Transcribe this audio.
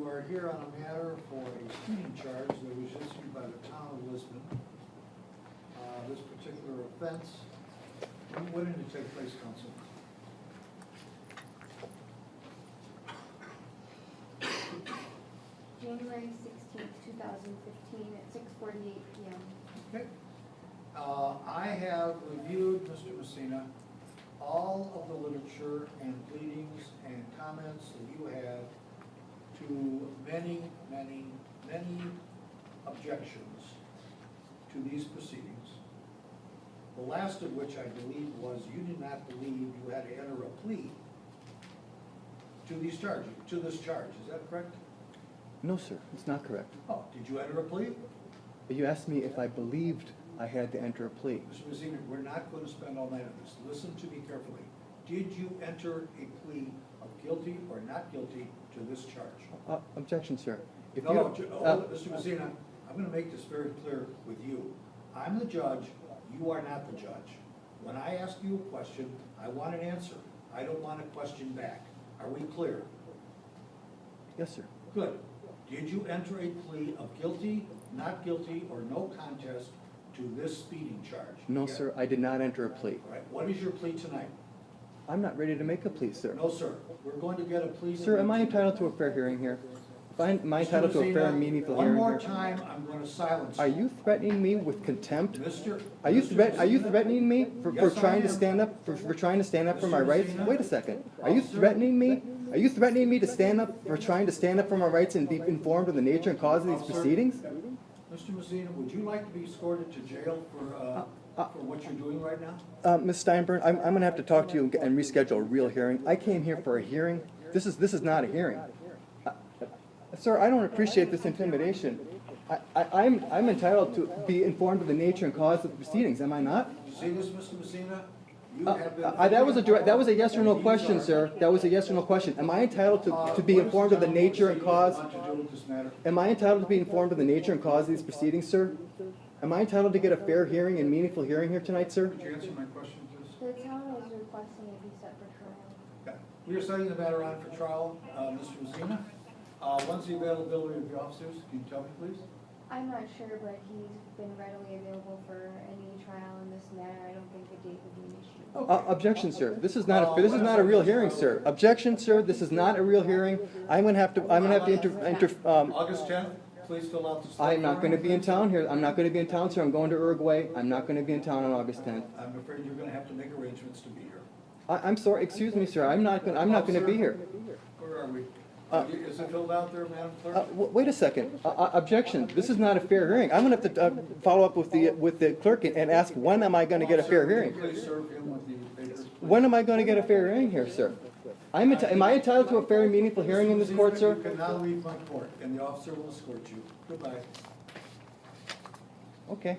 you are here on a matter for a speeding charge that was issued by the town of Lisbon. This particular offense, when did it take place, counsel? January 16th, 2015 at 6:48 PM. Okay. I have reviewed, Mr. Messina, all of the literature and pleadings and comments that you had to many objections to these proceedings. The last of which I believe was you did not believe you had to enter a plea to these charges, to this charge. Is that correct? No, sir, it's not correct. Oh, did you enter a plea? But you asked me if I believed I had to enter a plea. Mr. Messina, we're not going to spend all night on this. Listen to me carefully. Did you enter a plea of guilty or not guilty to this charge? Objection, sir. If No, you- hold it, Mr. Messina, I'm going to make this very clear with you. I'm the judge, you are not the judge. When I ask you a question, I want an answer. I don't want a question back. Are we clear? Yes, sir. Good. Did you enter a plea of guilty, not guilty, or no contest to this speeding charge? No, Yeah. sir, I did not enter a plea. All right, what is your plea tonight? I'm not ready to make a plea, sir. No, sir. We're going to get a plea. Sir, am I entitled to a fair hearing here? Am I entitled to a fair and meaningful hearing One more here? time, I'm going to silence you. Are you threatening me with contempt? Mr. Are you Messina? threatening me for Yes, I trying to am. stand up, for trying to stand up for my Mr. rights? Messina? Wait a second. Are you Officer? threatening me? Are you threatening me to stand up, for trying to stand up for my rights and be informed of the nature and cause of these Officer? proceedings? Mr. Messina, would you like to be escorted to jail for what you're doing right now? Ms. Steinberg, I'm gonna have to talk to you and reschedule a real hearing. I came here for a hearing. This is not a hearing. Sir, I don't appreciate this intimidation. I'm entitled to be informed of the nature and cause of the proceedings, am I not? You see this, Mr. Messina? You have been. That was a yes or no question, sir. That was a yes or no question. Am I entitled to be informed of the nature and cause? What to do with this matter? Am I entitled to be informed of the nature and cause of these proceedings, sir? Am I entitled to get a fair hearing and meaningful hearing here tonight, sir? Could you answer my question, please? The town is requesting it be set for trial. Yeah. We are setting the matter on for trial, Mr. Messina. When's the availability of the officers? Can you tell me, please? I'm not sure, but he's been readily available for any trial in this matter. I don't think a date would be an issue. Objection, sir. This is not a real hearing, sir. Objection, sir. This is not a real hearing. I'm gonna have to August 10th, please fill out the. I'm not gonna be in town here. I'm not gonna be in town, sir. I'm going to Uruguay. I'm not gonna be in town on August 10th. I'm afraid you're gonna have to make arrangements to be here. I'm sorry, excuse me, sir. I'm not gonna be here. Where are we? Is it filled out there, Madam Clerk? Wait a second. Objection. This is not a fair hearing. I'm gonna have to follow up with the clerk and ask, when am I gonna get a fair hearing? Please serve him with the papers. When am I gonna get a fair hearing here, sir? Am I entitled to a fair and meaningful hearing in this court, sir? You can now leave my court, and the officer will escort you. Goodbye. Okay.